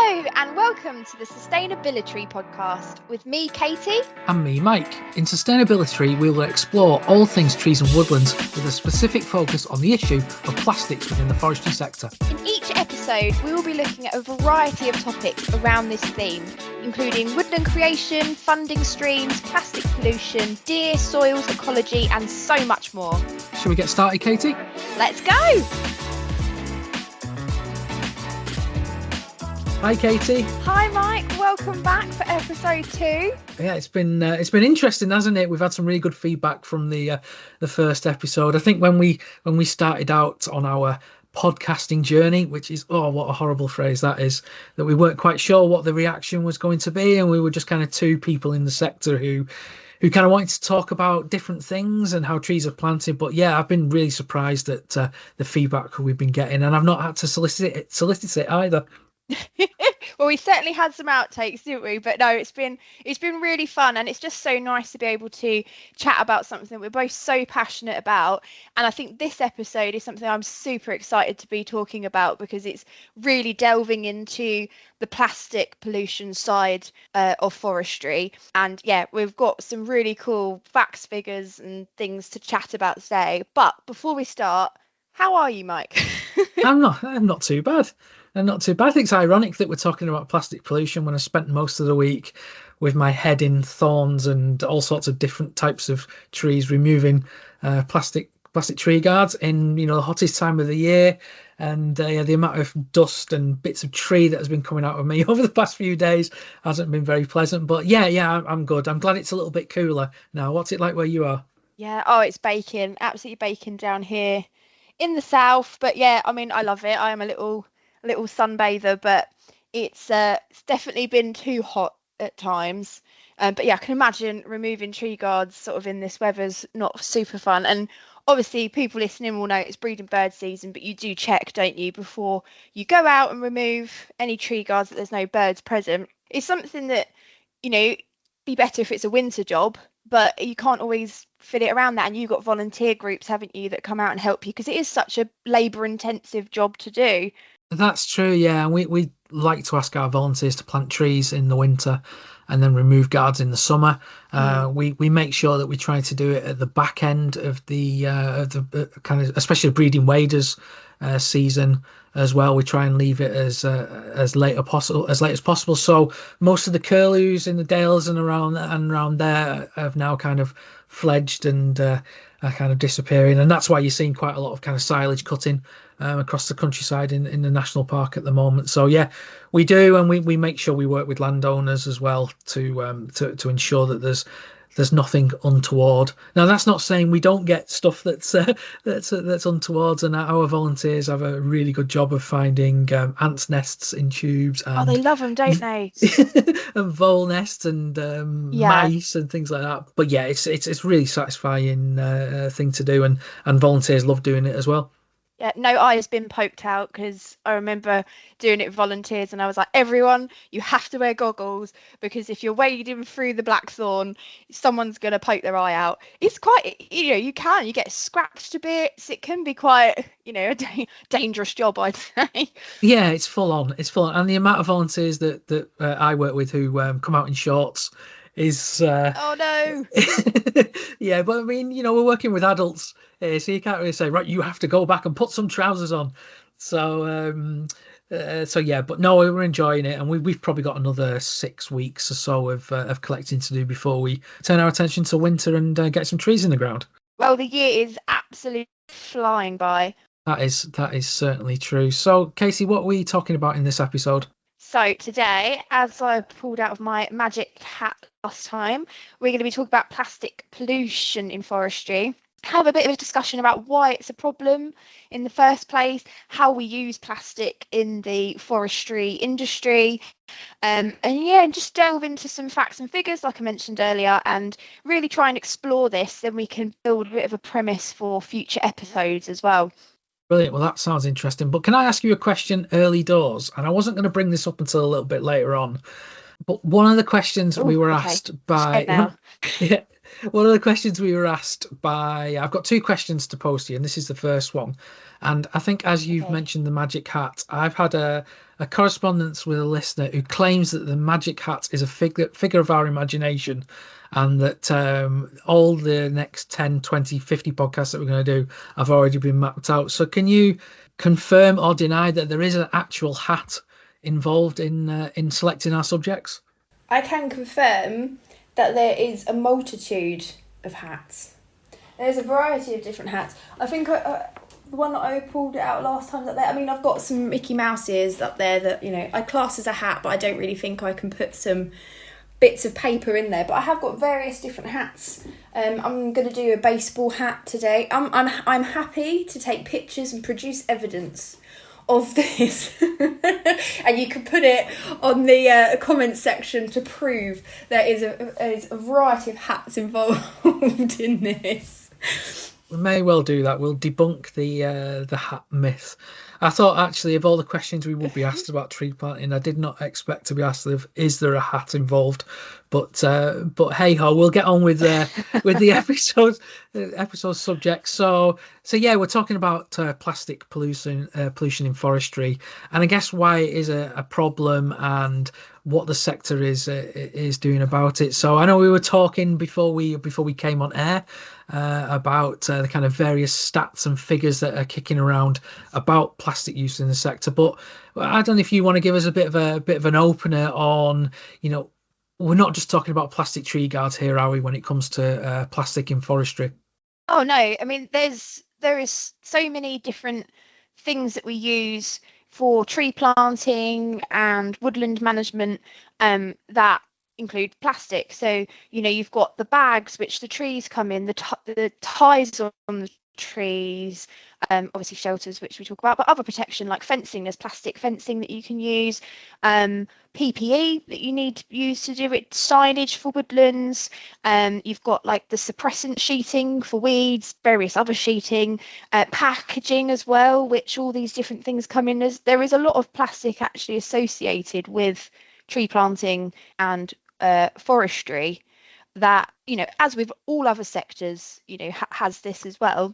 Hello and welcome to the SustainabiliTREE podcast with me, Katie. And me, Mike. In SustainabiliTREE, we will explore all things trees and woodlands with a specific focus on the issue of plastics within the forestry sector. In each episode, we will be looking at a variety of topics around this theme, including woodland creation, funding streams, plastic pollution, deer, soils, ecology, and so much more. Shall we get started, Katie? Let's go! Hi, Katie. Hi, Mike. Welcome back for episode 2. Yeah, it's been interesting, hasn't it? We've had some really good feedback from the first episode. I think when we started out on our podcasting journey, which is what a horrible phrase that is, that we weren't quite sure what the reaction was going to be, and we were just kind of two people in the sector who kind of wanted to talk about different things and how trees are planted. But yeah, I've been really surprised at the feedback we've been getting, and I've not had to solicit it either. Well, we certainly had some outtakes, didn't we? But no, it's been really fun, and it's just so nice to be able to chat about something we're both so passionate about. And I think this episode is something I'm super excited to be talking about, because it's really delving into the plastic pollution side of forestry. And yeah, we've got some really cool facts, figures and things to chat about today. But before we start, how are you, Mike? I'm not too bad. And not too bad. I think it's ironic that we're talking about plastic pollution when I spent most of the week with my head in thorns and all sorts of different types of trees, removing plastic tree guards in the hottest time of the year. And the amount of dust and bits of tree that has been coming out of me over the past few days hasn't been very pleasant. But yeah, I'm good. I'm glad it's a little bit cooler now. What's it like where you are? Yeah, it's baking, absolutely baking down here in the south. But yeah, I mean, I love it. I am a little sunbather, but it's definitely been too hot at times. But yeah, I can imagine removing tree guards sort of in this weather's not super fun. And obviously people listening will know it's breeding bird season, but you do check, don't you, before you go out and remove any tree guards that there's no birds present. It's something that, be better if it's a winter job, but you can't always fit it around that. And you've got volunteer groups, haven't you, that come out and help you, because it is such a labour intensive job to do. That's true, yeah. And we like to ask our volunteers to plant trees in the winter and then remove guards in the summer. We make sure that we try to do it at the back end of the kind of, especially breeding waders season as well. We try and leave it as late as possible. So most of the curlews in the dales and around there have now kind of fledged and are kind of disappearing, and that's why you're seeing quite a lot of kind of silage cutting across the countryside in the national park at the moment. So yeah, we do, and we make sure we work with landowners as well to ensure that there's nothing untoward. Now, that's not saying we don't get stuff that's untowards, and our volunteers have a really good job of finding ants' nests in tubes. And, they love them, don't they? and vole nests and mice and things like that. But yeah, it's really satisfying thing to do, and volunteers love doing it as well. Yeah, no eye has been poked out, because I remember doing it with volunteers, and I was like, everyone, you have to wear goggles, because if you're wading through the blackthorn, someone's going to poke their eye out. It's quite, you get scratched to bits. It can be quite, a dangerous job, I'd say. Yeah, it's full on. And the amount of volunteers that I work with who come out in shorts is oh no. Yeah, but I mean, we're working with adults here, so you can't really say, right, you have to go back and put some trousers on. So yeah, but no, we're enjoying it, and we've probably got another 6 weeks or so of collecting to do before we turn our attention to winter and get some trees in the ground. Well, the year is absolutely flying by. That is certainly true. So Casey, what are we talking about in this episode? So today, as I pulled out of my magic hat last time, we're going to be talking about plastic pollution in forestry. Have a bit of a discussion about why it's a problem in the first place, how we use plastic in the forestry industry, and just delve into some facts and figures like I mentioned earlier, and really try and explore this. Then we can build a bit of a premise for future episodes as well. Brilliant. Well, that sounds interesting. But can I ask you a question early doors? And I wasn't going to bring this up until a little bit later on. But one of the questions we were asked by One of the questions we were asked by, I've got two questions to pose to you, and this is the first one. And I think, as you've Okay. mentioned the magic hat, I've had a correspondence with a listener who claims that the magic hat is a figure of our imagination, and that all the next 10, 20, 50 podcasts that we're going to do have already been mapped out. So can you confirm or deny that there is an actual hat involved in selecting our subjects? I can confirm that there is a multitude of hats. There's a variety of different hats. I think the one that I pulled it out last time that there. I mean, I've got some Mickey Mouse ears up there that, you know, I class as a hat, but I don't really think I can put some bits of paper in there. But I have got various different hats. I'm going to do a baseball hat today. I'm happy to take pictures and produce evidence of this, and you can put it on the comments section to prove there is a variety of hats involved in this. We may well do that. We'll debunk the hat myth. I thought, actually, of all the questions we would be asked about tree planting, I did not expect to be asked is there a hat involved. But hey ho, we'll get on with the episode subject. So yeah, we're talking about plastic pollution in forestry, and I guess why it is a problem and what the sector is doing about it. So I know we were talking before we came on air about the kind of various stats and figures that are kicking around about plastic use in the sector. But I don't know if you want to give us a bit of an opener on, you know, we're not just talking about plastic tree guards here, are we, when it comes to plastic in forestry? Oh no, I mean there is so many different things that we use for tree planting and woodland management that include plastic. So, you know, you've got the bags which the trees come in, the ties on the trees, obviously shelters, which we talk about, but other protection like fencing. There's plastic fencing that you can use, PPE that you need to use to do it, signage for woodlands. You've got like the suppressant sheeting for weeds, various other sheeting, packaging as well, which all these different things come in. There is a lot of plastic actually associated with tree planting and forestry that, you know, as with all other sectors, you know, has this as well.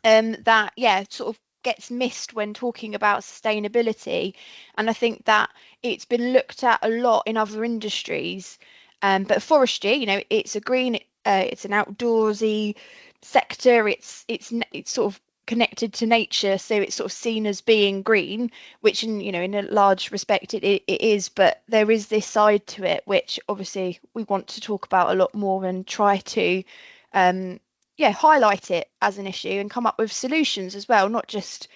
That, yeah, sort of gets missed when talking about sustainability. And I think that it's been looked at a lot in other industries. But forestry, you know, it's a green, it's an outdoorsy sector. It's sort of connected to nature, so it's sort of seen as being green, which in a large respect it is, but there is this side to it which obviously we want to talk about a lot more and try to highlight it as an issue and come up with solutions as well, not just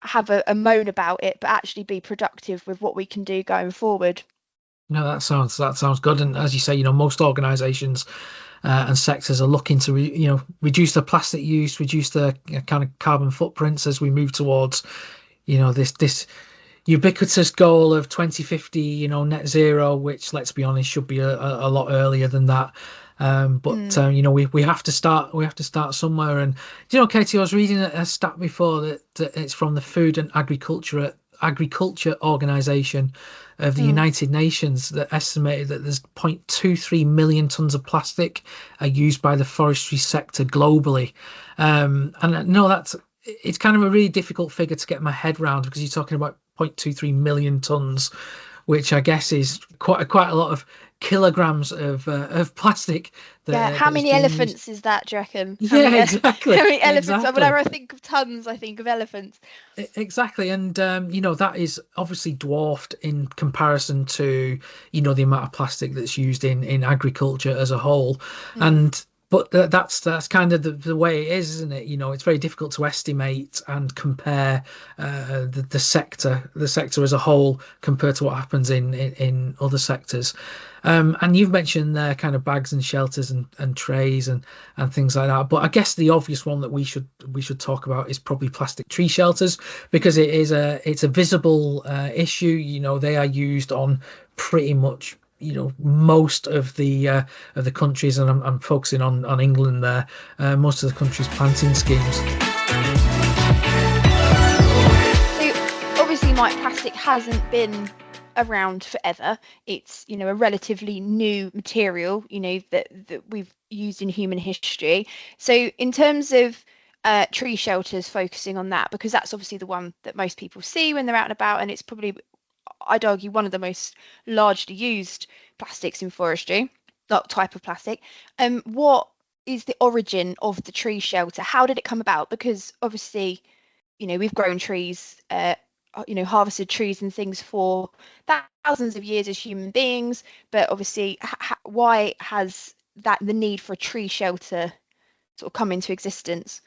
have a moan about it, but actually be productive with what we can do going forward. No, that sounds good. And as you say, you know, most organisations and sectors are looking to reduce their plastic use, reduce their kind of carbon footprints as we move towards, you know, this ubiquitous goal of 2050, you know, net zero, which, let's be honest, should be a lot earlier than that. You know, we have to start somewhere. And you know, Katie, I was reading a stat before that it's from the Food and Agriculture Organization of the United Nations that estimated that there's 0.23 million tons of plastic are used by the forestry sector globally. And no, it's kind of a really difficult figure to get my head around, because you're talking about 0.23 million tons, which I guess is quite a lot of kilograms of plastic. How many elephants is that, do you reckon? Exactly. How many elephants? Exactly. Whenever I think of tons, I think of elephants. Exactly. And you know, that is obviously dwarfed in comparison to, you know, the amount of plastic that's used in agriculture as a whole. But that's kind of the way it is, isn't it? You know, it's very difficult to estimate and compare the sector as a whole compared to what happens in other sectors. And you've mentioned there kind of bags and shelters and trays and things like that. But I guess the obvious one that we should talk about is probably plastic tree shelters, because it's a visible issue. You know, they are used on pretty much, you know, most of the countries, and I'm focusing on England there, most of the countries' planting schemes. So obviously, Mike, plastic hasn't been around forever. It's, you know, a relatively new material, you know, that we've used in human history. So in terms of tree shelters, focusing on that, because that's obviously the one that most people see when they're out and about, and it's probably, I'd argue, one of the most largely used plastics in forestry, that type of plastic. What is the origin of the tree shelter? How did it come about? Because obviously, you know, we've grown trees, you know, harvested trees and things for thousands of years as human beings, but obviously, why has that the need for a tree shelter sort of come into existence?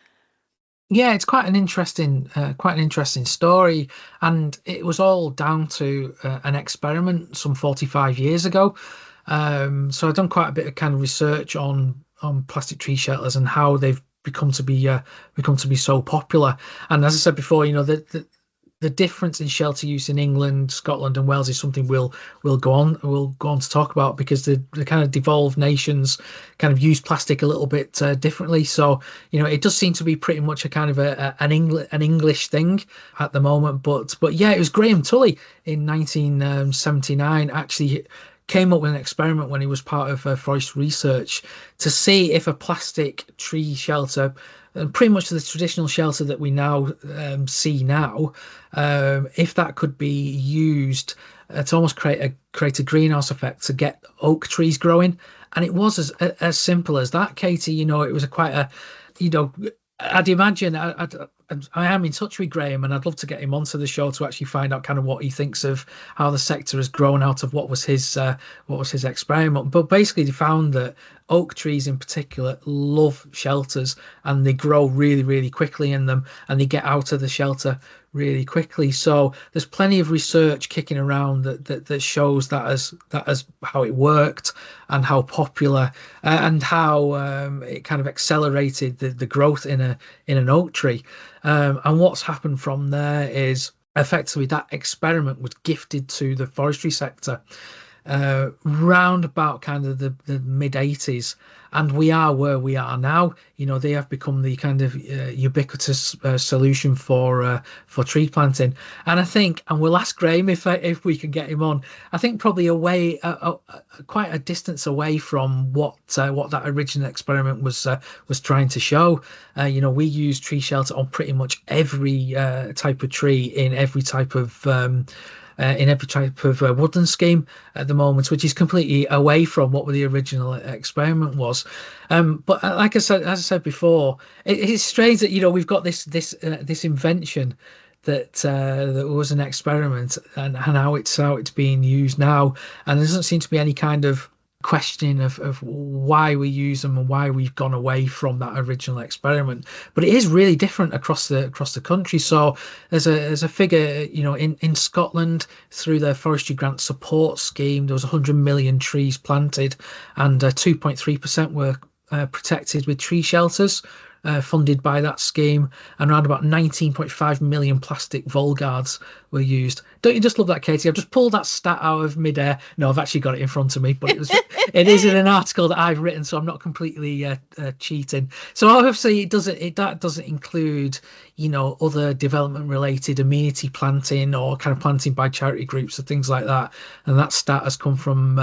Yeah, it's quite an interesting story, and it was all down to an experiment some 45 years ago. So I've done quite a bit of kind of research on plastic tree shelters and how they've become to be so popular. And as I said before, you know, the difference in shelter use in England, Scotland, and Wales is something we'll go on to talk about, because the kind of devolved nations kind of use plastic a little bit differently. So, you know, it does seem to be pretty much a kind of an English thing at the moment. But yeah, it was Graham Tully in 1979 actually came up with an experiment when he was part of forest research to see if a plastic tree shelter, pretty much the traditional shelter that we now see now, if that could be used to almost create a greenhouse effect to get oak trees growing. And it was as simple as that, Katie. You know, it was quite a, you know, I'd imagine I am in touch with Graham, and I'd love to get him onto the show to actually find out kind of what he thinks of how the sector has grown out of what was his experiment. But basically, they found that oak trees in particular love shelters, and they grow really, really quickly in them, and they get out of the shelter really quickly. So there's plenty of research kicking around that shows that as how it worked, and how popular and how it kind of accelerated the growth in an oak tree. And what's happened from there is effectively that experiment was gifted to the forestry sector round about kind of the mid 80s, and we are where we are now. You know, they have become the kind of ubiquitous solution for tree planting. And I think, and we'll ask Graham if we can get him on, I think probably quite a distance away from what that original experiment was trying to show. You know, we use tree shelter on pretty much every type of tree in every type of woodland scheme at the moment, which is completely away from what the original experiment was. But like as I said before, it's strange that, you know, we've got this invention that was an experiment, and how it's being used now, and there doesn't seem to be any kind of question of why we use them and why we've gone away from that original experiment. But it is really different across the country. So there's a figure, you know, in Scotland, through their forestry grant support scheme, there was 100 million trees planted, and 2.3% were protected with tree shelters funded by that scheme, and around about 19.5 million plastic volguards were used. Don't you just love that, Katie? I've just pulled that stat out of midair. No, I've actually got it in front of me, but it is in an article that I've written, so I'm not completely cheating. So obviously that doesn't include, you know, other development related amenity planting or kind of planting by charity groups or things like that. And that stat has come from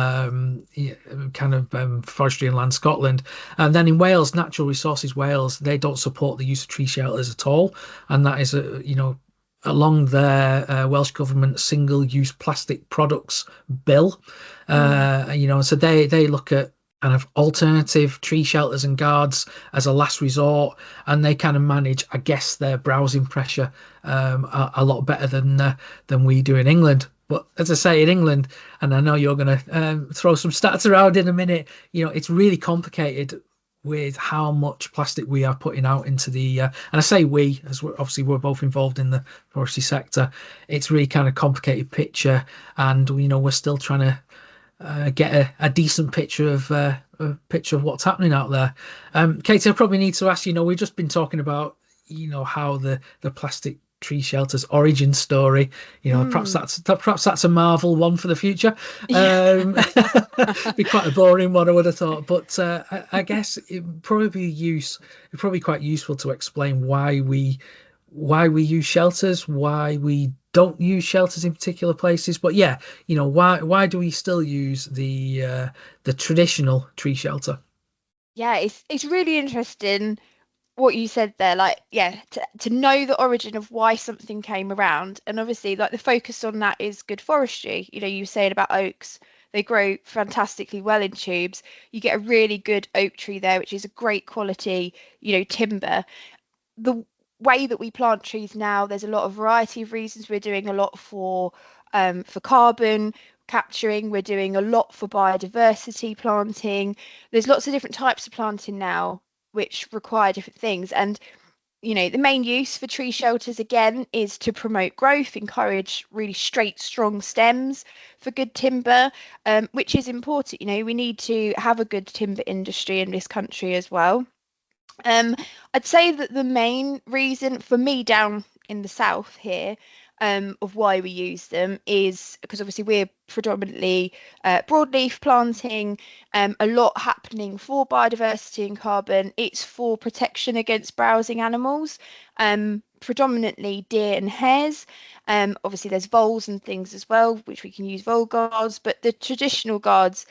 Forestry and Land Scotland. And then in Wales, Natural Resources Wales, they don't support the use of tree shelters at all, and that is along their Welsh Government single-use plastic products bill. So they look at kind of alternative tree shelters and guards as a last resort, and they kind of manage, I guess, their browsing pressure a lot better than we do in England. But as I say, in England, and I know you're going to throw some stats around in a minute, you know, it's really complicated with how much plastic we are putting out into the and I say we, as we're both involved in the forestry sector. It's really kind of complicated picture, and you know, we're still trying to get a decent picture of what's happening out there. Katie, I probably need to ask, you know, we've just been talking about, you know, how the plastic tree shelter's origin story, you know, perhaps that's a Marvel one for the future. Be quite a boring one, I would have thought, but I guess it'd probably be quite useful to explain why we why we use shelters, why we don't use shelters in particular places. But yeah, why do we still use the traditional tree shelter? Yeah, it's really interesting what you said there, like, yeah, to know the origin of why something came around. And obviously, like, the focus on that is good forestry. You were saying about oaks, they grow fantastically well in tubes. You get a really good oak tree there, which is a great quality, timber. The way that we plant trees now, there's a lot of variety of reasons. We're doing a lot for carbon capturing. We're doing a lot for biodiversity planting. There's lots of different types of planting now which require different things. And the main use for tree shelters again is to promote growth, encourage really straight, strong stems for good timber, which is important. We need to have a good timber industry in this country as well. I'd say that the main reason for me down in the south here, of why we use them is because obviously we're predominantly broadleaf planting, a lot happening for biodiversity and carbon. It's for protection against browsing animals, predominantly deer and hares. Obviously there's voles and things as well, which we can use vole guards, but the traditional guards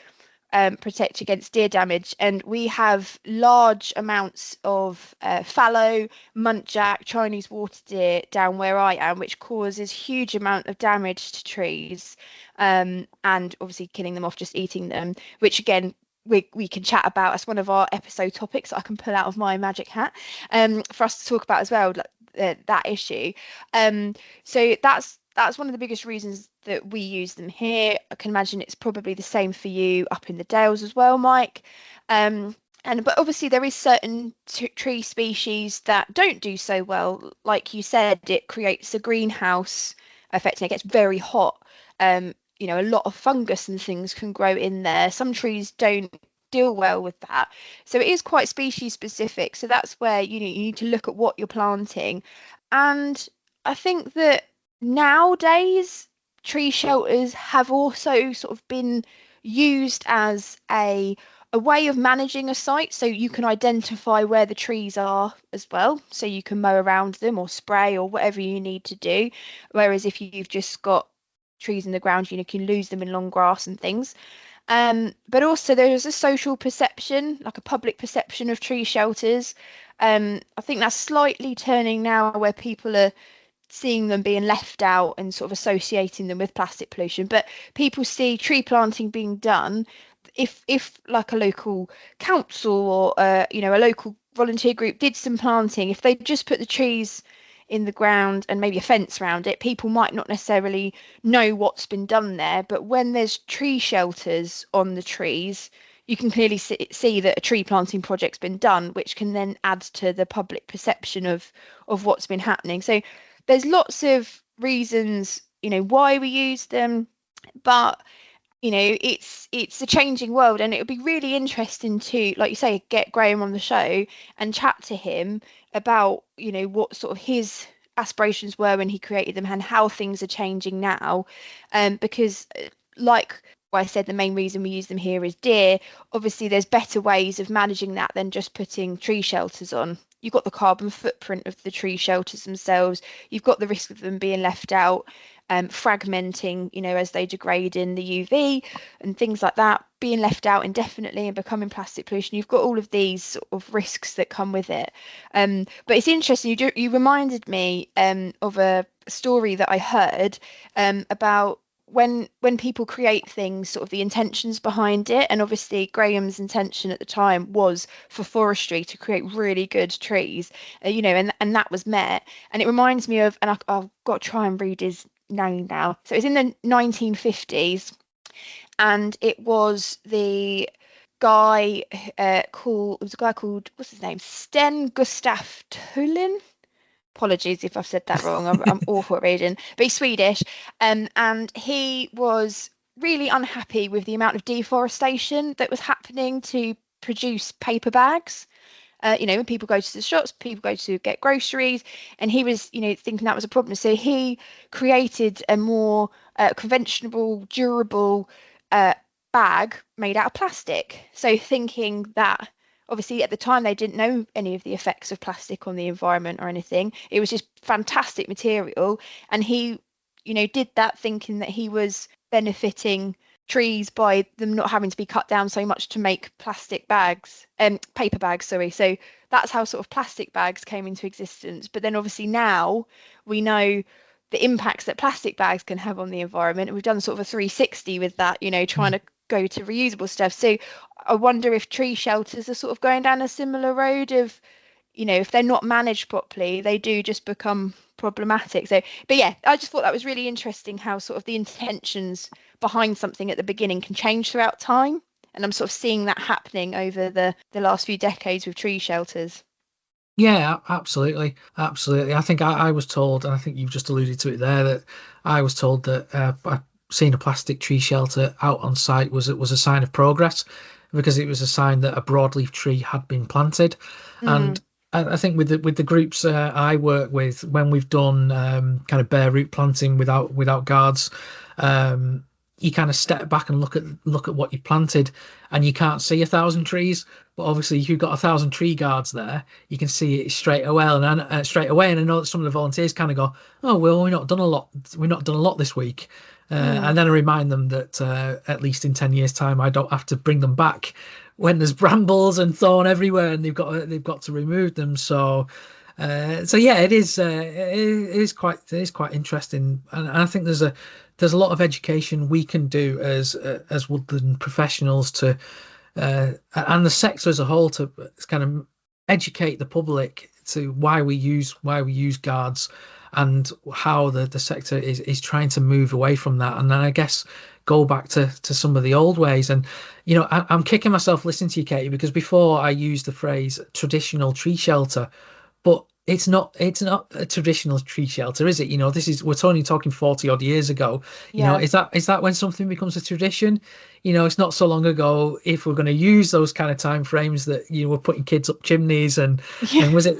protect against deer damage. And we have large amounts of fallow, muntjac, Chinese water deer down where I am, which causes huge amount of damage to trees, and obviously killing them off, just eating them, which again, we can chat about as one of our episode topics that I can pull out of my magic hat, for us to talk about as well, like, that issue. So that's one of the biggest reasons that we use them here. I can imagine it's probably the same for you up in the Dales as well, Mike. But obviously there is certain tree species that don't do so well. Like you said, it creates a greenhouse effect and it gets very hot. A lot of fungus and things can grow in there. Some trees don't deal well with that. So it is quite species specific. So that's where you need to look at what you're planting. And I think that nowadays tree shelters have also sort of been used as a way of managing a site, so you can identify where the trees are as well, so you can mow around them or spray or whatever you need to do. Whereas if you've just got trees in the ground, you can lose them in long grass and things. But also there is a social perception, like a public perception of tree shelters. I think that's slightly turning now, where people are seeing them being left out and sort of associating them with plastic pollution. But people see tree planting being done. If like a local council or a local volunteer group did some planting, if they just put the trees in the ground and maybe a fence around it, people might not necessarily know what's been done there. But when there's tree shelters on the trees, you can clearly see that a tree planting project's been done, which can then add to the public perception of what's been happening. So there's lots of reasons, why we use them, but it's a changing world, and it would be really interesting to, like you say, get Graham on the show and chat to him about what sort of his aspirations were when he created them and how things are changing now, because like I said, the main reason we use them here is deer. Obviously there's better ways of managing that than just putting tree shelters on. You've got the carbon footprint of the tree shelters themselves, you've got the risk of them being left out, fragmenting, as they degrade in the UV and things like that, being left out indefinitely and becoming plastic pollution. You've got all of these sort of risks that come with it. But it's interesting, you reminded me of a story that I heard about when people create things, sort of the intentions behind it. And obviously Graham's intention at the time was for forestry, to create really good trees, and that was met. And it reminds me of, and I've got to try and read his name now. So it's in the 1950s, and it was the guy called, what's his name, Sten Gustaf Thulin. Apologies if I've said that wrong. I'm awful at reading, but he's Swedish, and he was really unhappy with the amount of deforestation that was happening to produce paper bags. When people go to the shops, people go to get groceries, and he was, thinking that was a problem. So he created a more conventional, durable bag made out of plastic. So thinking that obviously at the time they didn't know any of the effects of plastic on the environment or anything. It was just fantastic material, and he, did that thinking that he was benefiting trees by them not having to be cut down so much to make plastic bags, paper bags, sorry. So that's how sort of plastic bags came into existence. But then obviously now we know the impacts that plastic bags can have on the environment. And we've done sort of a 360 with that, trying to go to reusable stuff. So I wonder if tree shelters are sort of going down a similar road of, if they're not managed properly, they do just become problematic. So, but yeah, I just thought that was really interesting how sort of the intentions behind something at the beginning can change throughout time. And I'm sort of seeing that happening over the last few decades with tree shelters. Yeah, absolutely. I think I was told, and I think you've just alluded to it there, that I was told that seeing a plastic tree shelter out on site was a sign of progress, because it was a sign that a broadleaf tree had been planted. And I think with the groups I work with, when we've done kind of bare root planting without guards, you kind of step back and look at what you planted, and you can't see 1,000 trees. But obviously, if you've got 1,000 tree guards there, you can see it straight away. And I know that some of the volunteers kind of go, "Oh well, we've not done a lot this week." And then I remind them that at least in 10 years' time, I don't have to bring them back when there's brambles and thorn everywhere, and they've got to remove them. So yeah, it is quite interesting, and I think there's a lot of education we can do as woodland professionals to and the sector as a whole to kind of educate the public to why we use guards, and how the sector is trying to move away from that, and then I guess go back to some of the old ways. And I'm kicking myself listening to you, Katie, because before I used the phrase traditional tree shelter, but it's not a traditional tree shelter, is it? We're only talking 40 odd years ago. Is that when something becomes a tradition? It's not so long ago, if we're going to use those kind of time frames, that we're putting kids up chimneys, and was it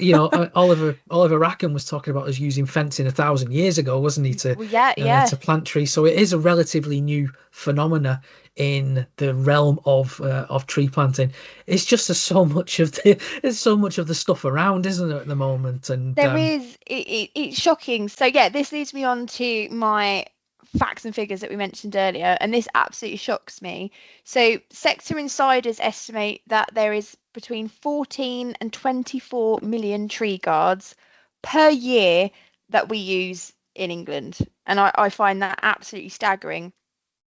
Oliver Rackham was talking about us using fencing 1,000 years ago, wasn't he, to plant trees? So it is a relatively new phenomena in the realm of tree planting. It's just there's so much of the stuff around, isn't there, at the moment? And there is. It's shocking. So yeah, this leads me on to my facts and figures that we mentioned earlier, and this absolutely shocks me. So sector insiders estimate that there is between 14 and 24 million tree guards per year that we use in England, and I find that absolutely staggering.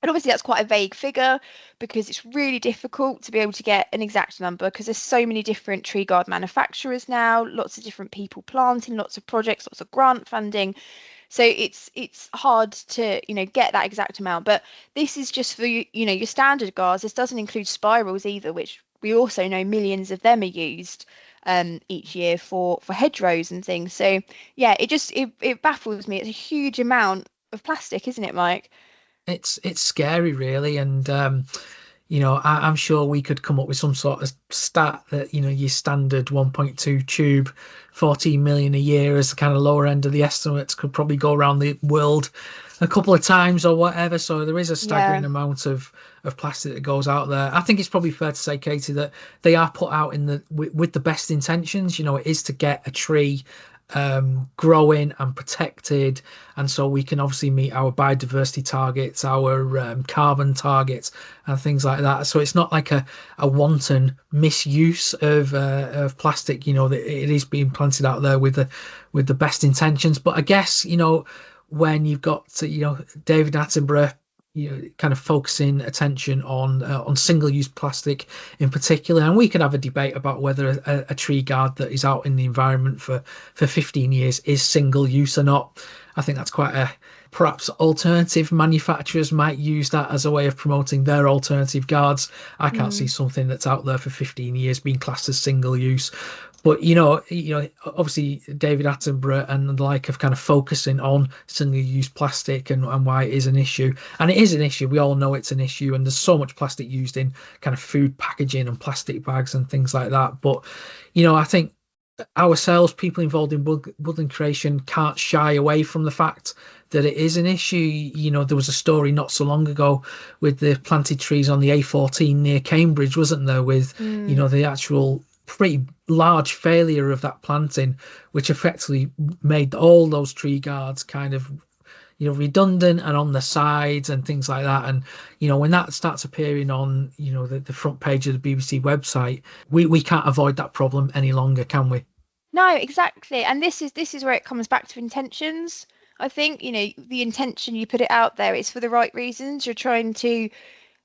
And obviously that's quite a vague figure, because it's really difficult to be able to get an exact number, because there's so many different tree guard manufacturers now, lots of different people planting, lots of projects, lots of grant funding. So it's hard to get that exact amount. But this is just for your standard guards. This doesn't include spirals either, which we also know millions of them are used each year for hedgerows and things. So yeah, it baffles me. It's a huge amount of plastic, isn't it, Mike? It's scary, really. And I'm sure we could come up with some sort of stat that your standard 1.2 tube, 14 million a year as the kind of lower end of the estimates, could probably go around the world a couple of times or whatever. So there is a staggering amount of plastic that goes out there. I think it's probably fair to say, Katie, that they are put out with the best intentions. It is to get a tree growing and protected, and so we can obviously meet our biodiversity targets, our carbon targets, and things like that. So it's not like a wanton misuse of plastic. That it is being planted out there with the best intentions. But I guess when you've got David Attenborough kind of focusing attention on single-use plastic in particular, and we can have a debate about whether a tree guard that is out in the environment for 15 years is single-use or not. I think that's quite perhaps alternative manufacturers might use that as a way of promoting their alternative guards. I can't see something that's out there for 15 years being classed as single-use. But obviously David Attenborough and the like of kind of focusing on single-use plastic and why it is an issue. And it is an issue. We all know it's an issue. And there's so much plastic used in kind of food packaging and plastic bags and things like that. But I think ourselves, people involved in woodland creation, can't shy away from the fact that it is an issue. You know, there was a story not so long ago with the planted trees on the A14 near Cambridge, wasn't there, with, you know, the actual pretty large failure of that planting, which effectively made all those tree guards kind of, you know, redundant and on the sides and things like that. And, you know, when that starts appearing on, you know, the front page of the BBC website, we can't avoid that problem any longer, can we? No, exactly. And this is where it comes back to intentions. I think, you know, the intention, you put it out there, it's for the right reasons. You're trying to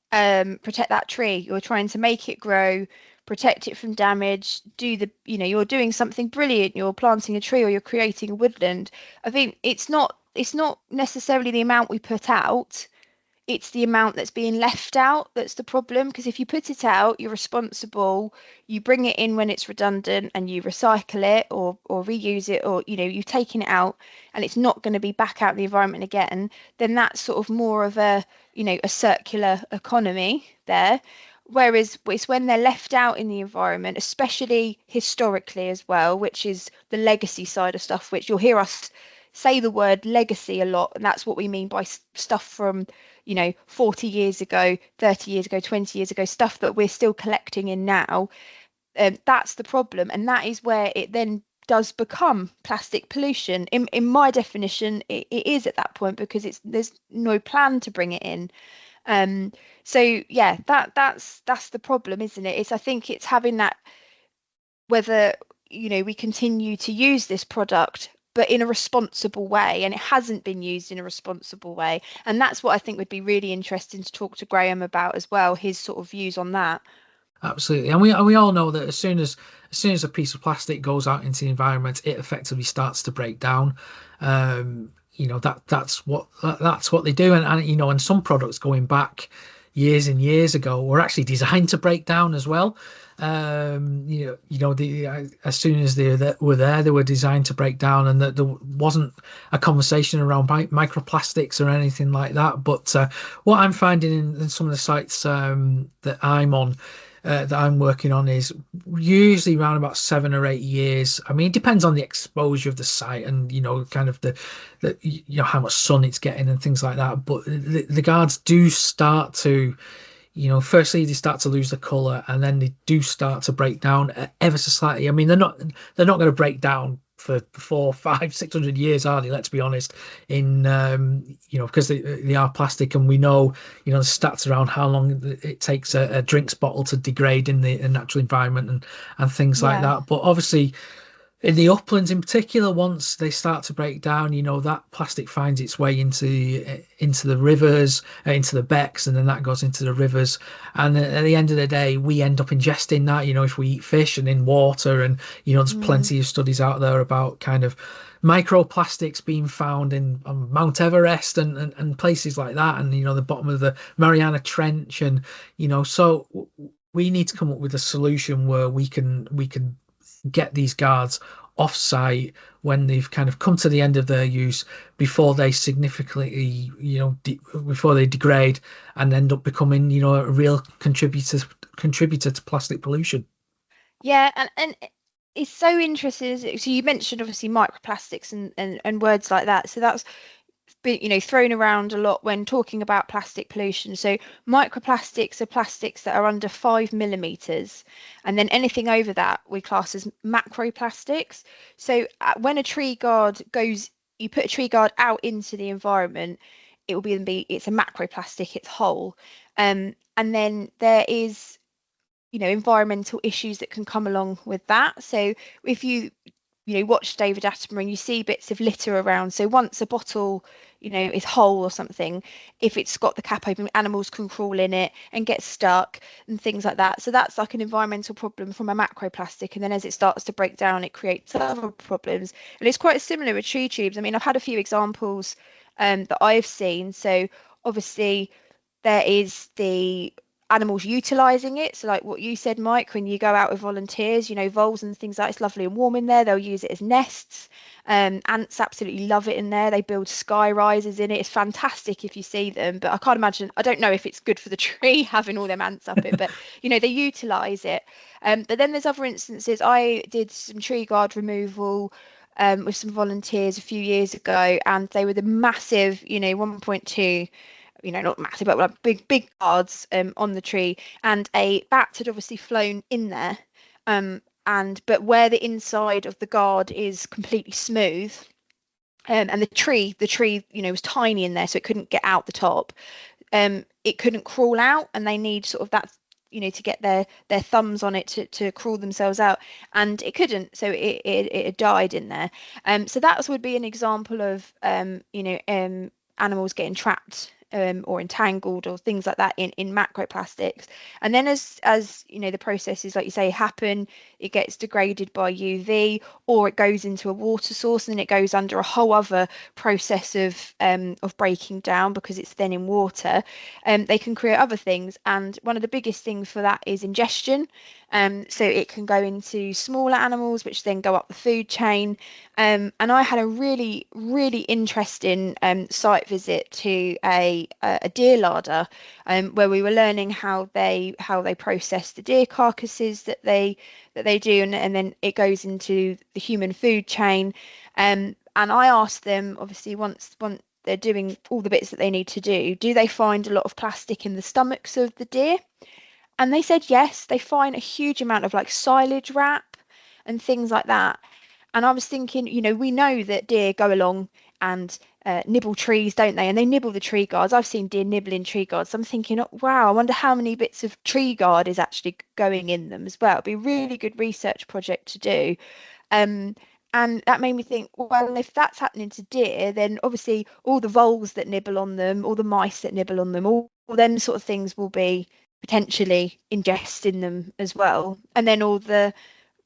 protect that tree. You're trying to make it grow, protect it from damage, you know, you're doing something brilliant. You're planting a tree or you're creating a woodland. I think it's not necessarily the amount we put out, it's the amount that's being left out that's the problem. Because if you put it out, you're responsible, you bring it in when it's redundant and you recycle it or reuse it, or, you know, you've taken it out and it's not going to be back out in the environment again, then that's sort of more of a, you know, a circular economy there. Whereas it's when they're left out in the environment, especially historically as well, which is the legacy side of stuff, which you'll hear us say the word legacy a lot, and that's what we mean by stuff from, you know, 40 years ago, 30 years ago, 20 years ago, stuff that we're still collecting in now. That's the problem, and that is where it then does become plastic pollution. In my definition, it is at that point, because there's no plan to bring it in. So yeah, that's the problem, isn't it? I think it's having that, whether, you know, we continue to use this product but in a responsible way, and it hasn't been used in a responsible way. And that's what I think would be really interesting to talk to Graham about as well, his sort of views on that. Absolutely, and we all know that as soon as a piece of plastic goes out into the environment, it effectively starts to break down. You know, that's what they do, and you know, and some products going back years and years ago were actually designed to break down as well. You know, as soon as they were there, they were designed to break down, and that there wasn't a conversation around microplastics or anything like that. But what I'm finding in some of the sites that I'm on, that I'm working on, is usually around about 7 or 8 years. I mean, it depends on the exposure of the site and, you know, kind of the you know, how much sun it's getting and things like that. But the guards do start to, you know, firstly they start to lose the color, and then they do start to break down ever so slightly. I mean, they're not going to break down for 400, 500, 600 years, are they? Let's be honest. In you know, because they are plastic, and we know, you know, the stats around how long it takes a drinks bottle to degrade in the natural environment and things like that. But obviously, in the uplands in particular, once they start to break down, you know, that plastic finds its way into the rivers, into the becks, and then that goes into the rivers. And at the end of the day, we end up ingesting that, you know, if we eat fish and in water. And, you know, there's plenty of studies out there about kind of microplastics being found in Mount Everest and places like that, and, you know, the bottom of the Mariana Trench. And, you know, so we need to come up with a solution where we can get these guards off site when they've kind of come to the end of their use, before they significantly, you know, before they degrade and end up becoming, you know, a real contributor to plastic pollution. Yeah, and it's so interesting. So you mentioned obviously microplastics and words like that. So that's been, you know, thrown around a lot when talking about plastic pollution. So microplastics are plastics that are under 5 millimeters, and then anything over that we class as macroplastics. So when a tree guard you put a tree guard out into the environment, it will it's a macroplastic, it's whole. And then there is, you know, environmental issues that can come along with that. So if you know, watch David Attenborough and you see bits of litter around. So once a bottle, you know, is whole or something, if it's got the cap open, animals can crawl in it and get stuck and things like that. So that's like an environmental problem from a macroplastic. And then as it starts to break down, it creates other problems. And it's quite similar with tree tubes. I mean, I've had a few examples that I've seen. So obviously there is the animals utilizing it. So like what you said, Mike, when you go out with volunteers, voles and things like that, it's lovely and warm in there. They'll use it as nests. Ants absolutely love it in there. They build sky rises in it. It's fantastic if you see them, but I can't imagine, I don't know if it's good for the tree having all them ants up it, but they utilize it. But then there's other instances. I did some tree guard removal with some volunteers a few years ago, and they were the massive 1.2, not massive, but like big guards on the tree, and a bat had obviously flown in there, but where the inside of the guard is completely smooth, and the tree was tiny in there, so it couldn't get out the top. It couldn't crawl out, and they need sort of that to get their thumbs on it to crawl themselves out, and it couldn't, so it had died in there. So that would be an example of animals getting trapped or entangled or things like that in macroplastics. And then as the processes, like you say, happen, it gets degraded by UV, or it goes into a water source, and then it goes under a whole other process of breaking down because it's then in water. They can create other things, and one of the biggest things for that is ingestion. So it can go into smaller animals, which then go up the food chain. And I had a really, really interesting site visit to a deer larder, where we were learning how they process the deer carcasses that they do, and then it goes into the human food chain. And I asked them, obviously, once they're doing all the bits that they need to do they find a lot of plastic in the stomachs of the deer? And they said yes, they find a huge amount of like silage wrap and things like that. And I was thinking, we know that deer go along and nibble trees, don't they? And they nibble the tree guards. I've seen deer nibbling tree guards. So I'm thinking, oh, wow, I wonder how many bits of tree guard is actually going in them as well. It'd be a really good research project to do. And that made me think, well, if that's happening to deer, then obviously all the voles that nibble on them, all the mice that nibble on them, all them sort of things will be potentially ingesting them as well. And then all the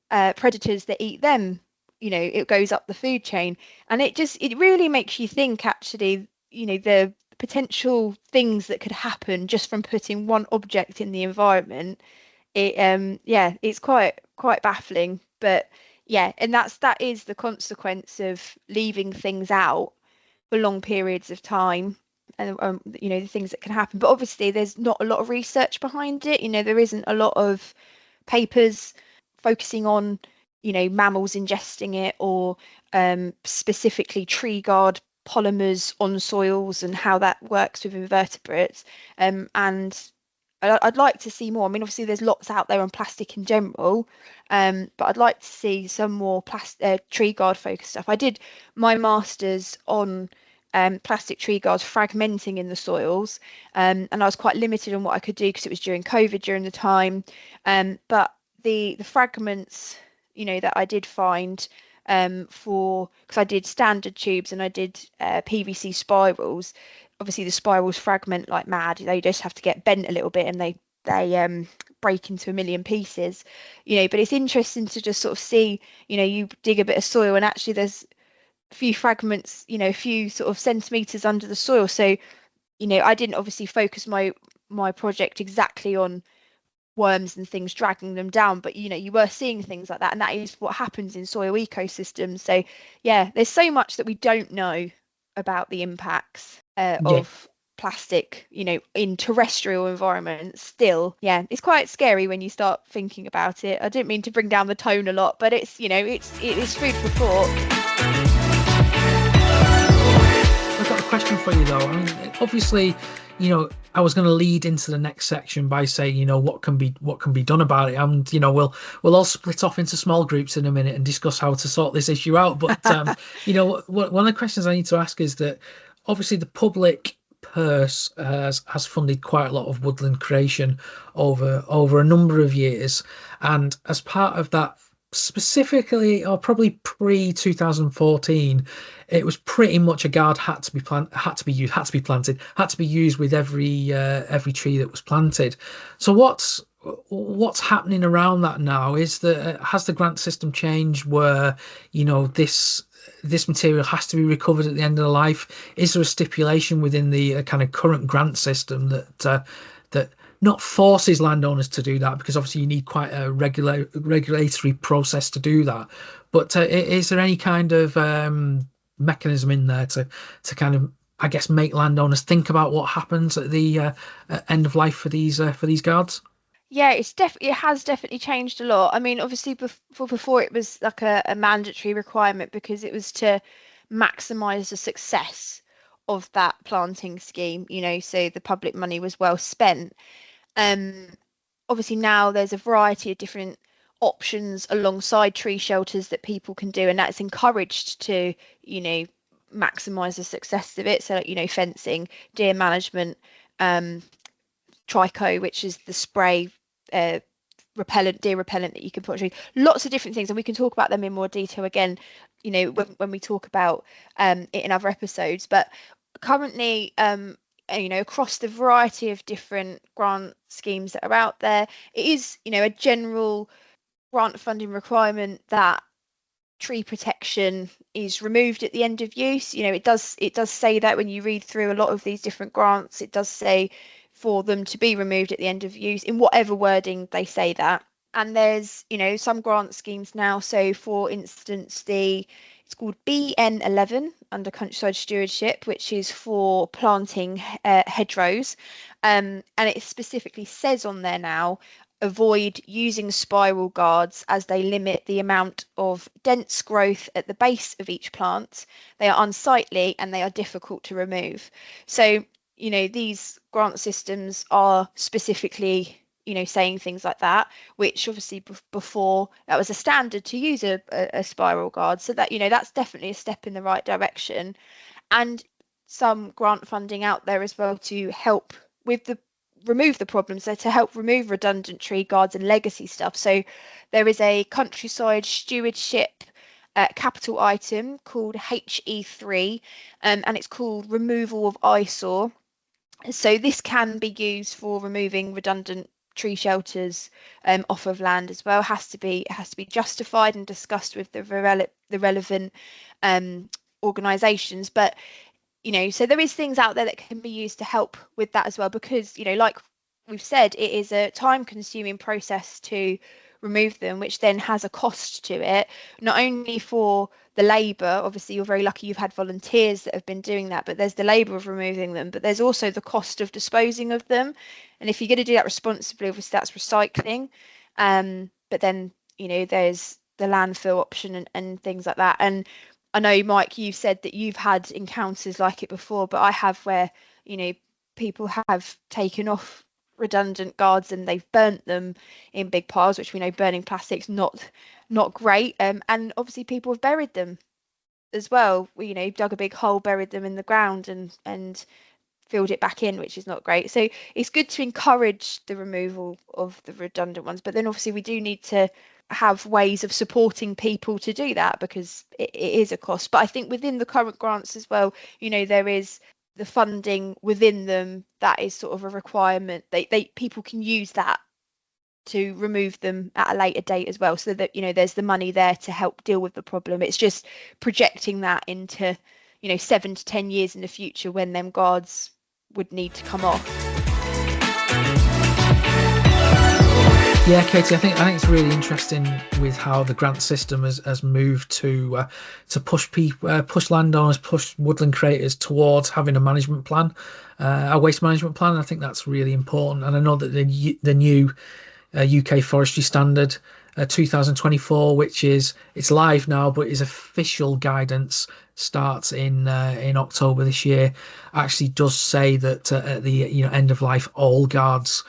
predators that eat them, it goes up the food chain. And it really makes you think, actually, the potential things that could happen just from putting one object in the environment. It's quite baffling, but yeah, and that is the consequence of leaving things out for long periods of time, and the things that can happen. But obviously there's not a lot of research behind it. There isn't a lot of papers focusing on mammals ingesting it, or specifically tree guard polymers on soils and how that works with invertebrates. And I'd like to see more. I mean, obviously there's lots out there on plastic in general, but I'd like to see some more tree guard focused stuff. I did my master's on plastic tree guards fragmenting in the soils, and I was quite limited on what I could do because it was during COVID during the time. But the fragments, that I did find, because I did standard tubes and I did PVC spirals. Obviously the spirals fragment like mad. They just have to get bent a little bit, and they break into a million pieces. But it's interesting to just sort of see, you dig a bit of soil and actually there's a few fragments, a few sort of centimeters under the soil. So I didn't obviously focus my project exactly on worms and things dragging them down, but you were seeing things like that, and that is what happens in soil ecosystems. So yeah, there's so much that we don't know about the impacts of plastic in terrestrial environments still. Yeah, it's quite scary when you start thinking about it. I didn't mean to bring down the tone a lot, but it's it is food for thought. I've got a question for you though. I mean, obviously, I was going to lead into the next section by saying, what can be done about it, and we'll all split off into small groups in a minute and discuss how to sort this issue out. But one of the questions I need to ask is that obviously the public purse has funded quite a lot of woodland creation over a number of years, and as part of that, specifically, or probably pre-2014, it was pretty much a guard had to be used with every tree that was planted. So what's happening around that now is that has the grant system changed where this this material has to be recovered at the end of the life? Is there a stipulation within the kind of current grant system that not forces landowners to do that, because obviously you need quite a regulatory process to do that, but is there any kind of mechanism in there to kind of, I guess, make landowners think about what happens at the end of life for these guards? Yeah, it has definitely changed a lot. I mean, obviously before it was like a mandatory requirement because it was to maximize the success of that planting scheme, so the public money was well spent. Obviously now there's a variety of different options alongside tree shelters that people can do, and that's encouraged to, maximize the success of it. So, fencing, deer management, trico, which is the spray deer repellent that you can put on trees. Lots of different things, and we can talk about them in more detail again, when we talk about it in other episodes. But currently, across the variety of different grant schemes that are out there, it is, a general grant funding requirement that tree protection is removed at the end of use. It does say that when you read through a lot of these different grants, it does say for them to be removed at the end of use in whatever wording they say that. And there's, some grant schemes now. So for instance, it's called BN11 under countryside stewardship, which is for planting hedgerows. And it specifically says on there now, avoid using spiral guards as they limit the amount of dense growth at the base of each plant. They are unsightly and they are difficult to remove. So, these grant systems are specifically, saying things like that, which obviously before that was a standard to use a spiral guard. So that, that's definitely a step in the right direction. And some grant funding out there as well to help with remove the problems, so to help remove redundant tree guards and legacy stuff. So there is a countryside stewardship capital item called HE3, and it's called removal of eyesore. So this can be used for removing redundant tree shelters off of land as well. It has to be justified and discussed with the relevant organisations. But so there is things out there that can be used to help with that as well, because like we've said, it is a time-consuming process to remove them, which then has a cost to it, not only for the labour. Obviously you're very lucky you've had volunteers that have been doing that, but there's the labour of removing them, but there's also the cost of disposing of them. And if you're going to do that responsibly, obviously that's recycling, but then there's the landfill option and things like that. And I know, Mike, you said that you've had encounters like it before, but I have, where people have taken off redundant guards and they've burnt them in big piles, which we know burning plastics not great, and obviously people have buried them as well. We dug a big hole, buried them in the ground and filled it back in, which is not great. So it's good to encourage the removal of the redundant ones, but then obviously we do need to have ways of supporting people to do that, because it is a cost. But I think within the current grants as well, there is the funding within them that is sort of a requirement. People can use that to remove them at a later date as well, so that there's the money there to help deal with the problem. It's just projecting that into 7 to 10 years in the future when them guards would need to come off. Yeah, Katie, I think it's really interesting with how the grant system has moved to push people, push landowners, push woodland creators towards having a management plan, a waste management plan. And I think that's really important. And I know that the new UK Forestry Standard 2024, which it's live now, but its official guidance starts in October this year, actually does say that at the end of life, all guards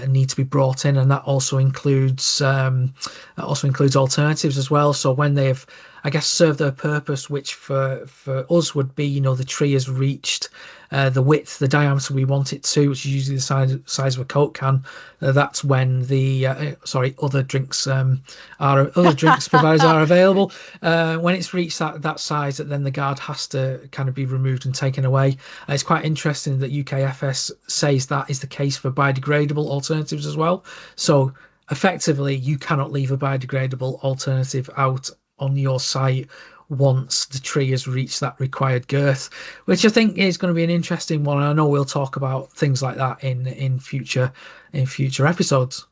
need to be brought in, and that also includes alternatives as well. So when they've, I guess, served their purpose, which for us would be, the tree has reached the width, the diameter we want it to, which is usually the size of a Coke can. That's when the other drinks providers are available. When it's reached that size, that then the guard has to kind of be removed and taken away. And it's quite interesting that UKFS says that is the case for biodegradable alternatives as well. So effectively, you cannot leave a biodegradable alternative out on your site once the tree has reached that required girth, which I think is going to be an interesting one. I know we'll talk about things like that in future episodes.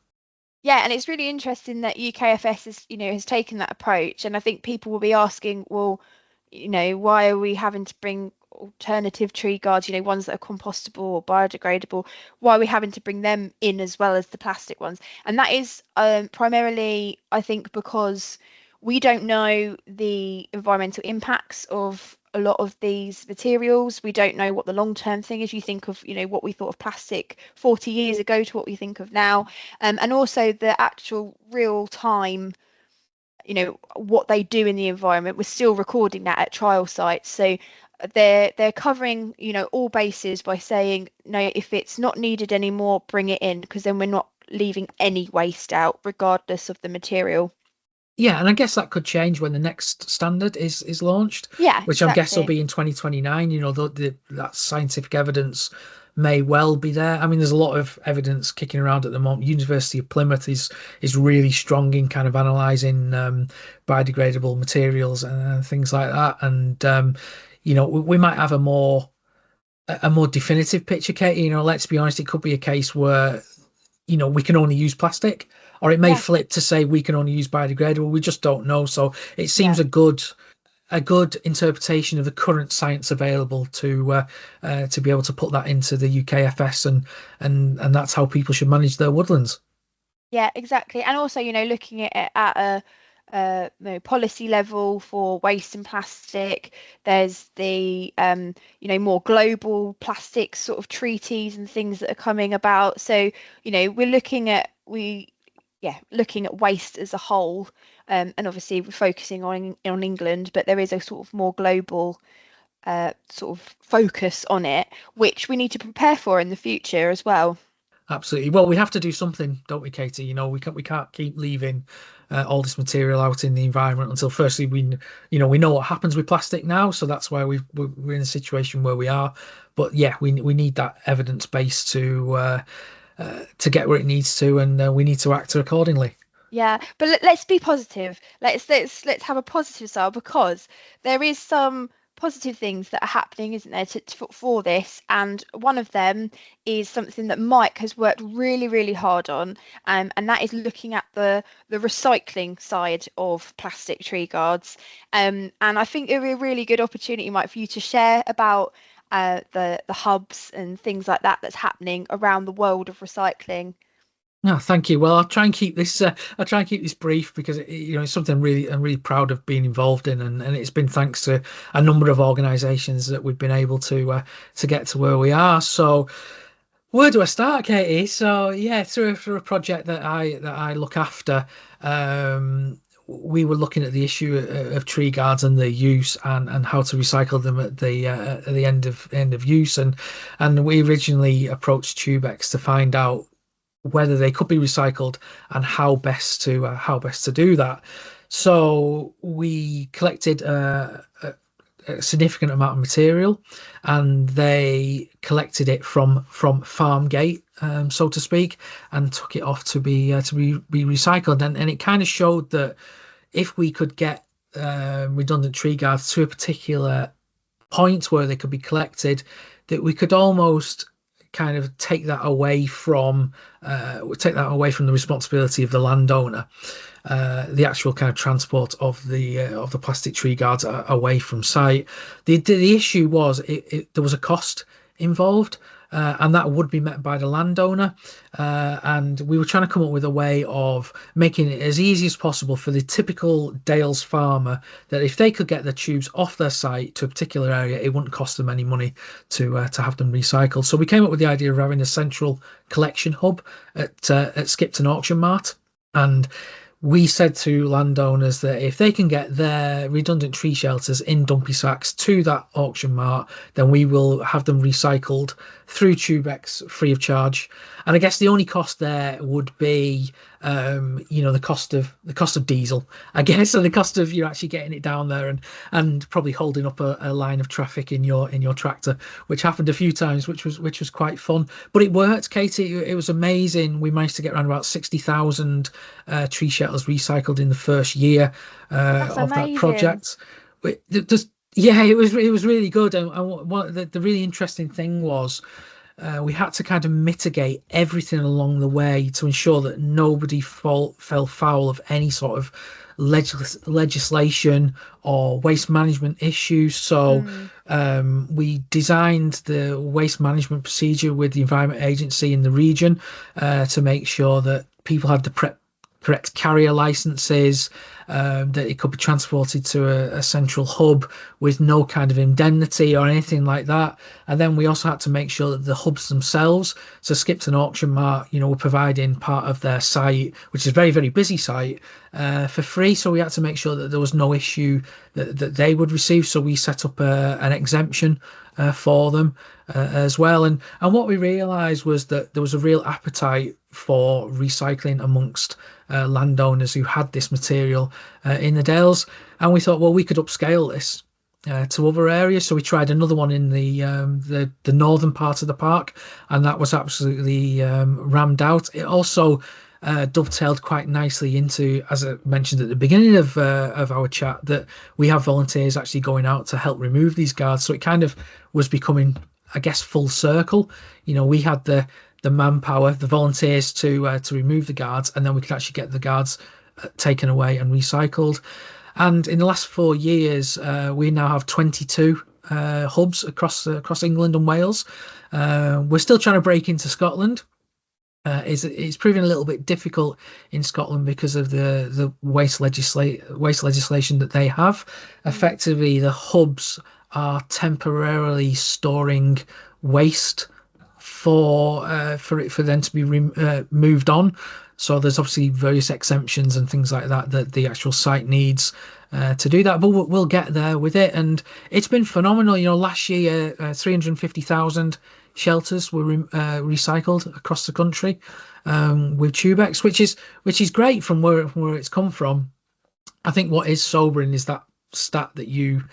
Yeah, and it's really interesting that UKFS has taken that approach, and I think people will be asking, well, why are we having to bring alternative tree guards, ones that are compostable or biodegradable? Why are we having to bring them in as well as the plastic ones? And that is primarily, I think, because we don't know the environmental impacts of a lot of these materials. We don't know what the long-term thing is. You think of, what we thought of plastic 40 years ago to what we think of now, and also the actual real time, what they do in the environment. We're still recording that at trial sites, so they're covering, all bases by saying, no, if it's not needed anymore, bring it in, because then we're not leaving any waste out, regardless of the material. Yeah, and I guess that could change when the next standard is launched. Yeah, which exactly. I guess will be in 2029. That scientific evidence may well be there. I mean, there's a lot of evidence kicking around at the moment. University of Plymouth is really strong in kind of analysing biodegradable materials and things like that. And we might have a more definitive picture, Katie. Let's be honest, it could be a case where we can only use plastic, or it may flip to say we can only use biodegradable. We just don't know. So it seems a good interpretation of the current science available to be able to put that into the UKFS, and that's how people should manage their woodlands. Yeah, exactly. And also, looking at it at a policy level for waste and plastic, there's the more global plastic sort of treaties and things that are coming about. So we're looking at waste as a whole, and obviously we're focusing on England, but there is a sort of more global sort of focus on it, which we need to prepare for in the future as well. Absolutely. Well, we have to do something, don't we, Katie? We can't keep leaving all this material out in the environment until firstly we know what happens with plastic now. So that's why we're in a situation where we are. But yeah, we need that evidence base to get where it needs to, and we need to act accordingly. Yeah, but let's be positive. Let's have a positive side, because there is some positive things that are happening, isn't there, for this, and one of them is something that Mike has worked really, really hard on, and that is looking at the recycling side of plastic tree guards, and I think it would be a really good opportunity, Mike, for you to share about the hubs and things like that that's happening around the world of recycling. No, thank you. Well, I'll try and keep this. Brief, because it's something I'm really proud of being involved in, and it's been thanks to a number of organisations that we've been able to get to where we are. So, where do I start, Katie? So, yeah, through a project that I look after, we were looking at the issue of tree guards and their use and how to recycle them at the end of use, and we originally approached Tubex to find out whether they could be recycled and how best to do that. So we collected a significant amount of material, and they collected it from farm gate, so to speak, and took it off to be recycled. And it kind of showed that if we could get redundant tree guards to a particular point where they could be collected, that we could almost kind of take that away from the responsibility of the landowner, the actual kind of transport of the plastic tree guards away from site. The issue was there was a cost involved, and that would be met by the landowner, and we were trying to come up with a way of making it as easy as possible for the typical Dales farmer, that if they could get their tubes off their site to a particular area, it wouldn't cost them any money to have them recycled. So we came up with the idea of having a central collection hub at Skipton Auction Mart, and we said to landowners that if they can get their redundant tree shelters in dumpy sacks to that auction mart, then we will have them recycled through Tubex free of charge. And I guess the only cost there would be the cost of diesel, I guess, and the cost of you actually getting it down there and probably holding up a line of traffic in your tractor, which happened a few times, which was quite fun. But it worked, Katie. It was amazing. We managed to get around about 60,000 tree shelters recycled in the first year of that project, it was really good. And what the really interesting thing was, we had to kind of mitigate everything along the way to ensure that nobody fell foul of any sort of legislation or waste management issues. So we designed the waste management procedure with the Environment Agency in the region to make sure that people had the correct carrier licenses, that it could be transported to a central hub with no kind of indemnity or anything like that. And then we also had to make sure that the hubs themselves, so Skipton Auction Mart, were providing part of their site, which is a very, very busy site, for free. So we had to make sure that there was no issue that they would receive. So we set up an exemption for them as well. And what we realised was that there was a real appetite for recycling amongst landowners who had this material in the Dales, and we thought, well, we could upscale this to other areas. So we tried another one in the northern part of the park, and that was absolutely rammed out. It also dovetailed quite nicely into, as I mentioned at the beginning of our chat, that we have volunteers actually going out to help remove these guards. So it kind of was becoming, I guess, full circle. We had the manpower, the volunteers to remove the guards, and then we could actually get the guards taken away and recycled. And in the last 4 years, we now have 22 hubs across England and Wales. We're still trying to break into Scotland. It's proving a little bit difficult in Scotland because of the waste legislation that they have. Effectively, the hubs are temporarily storing waste for them to be moved on. So there's obviously various exemptions and things like that the actual site needs to do that, but we'll get there with it. And it's been phenomenal. Last year 350,000 shelters were recycled across the country with Tubex, which is great from where it's come from. I think what is sobering is that stat that you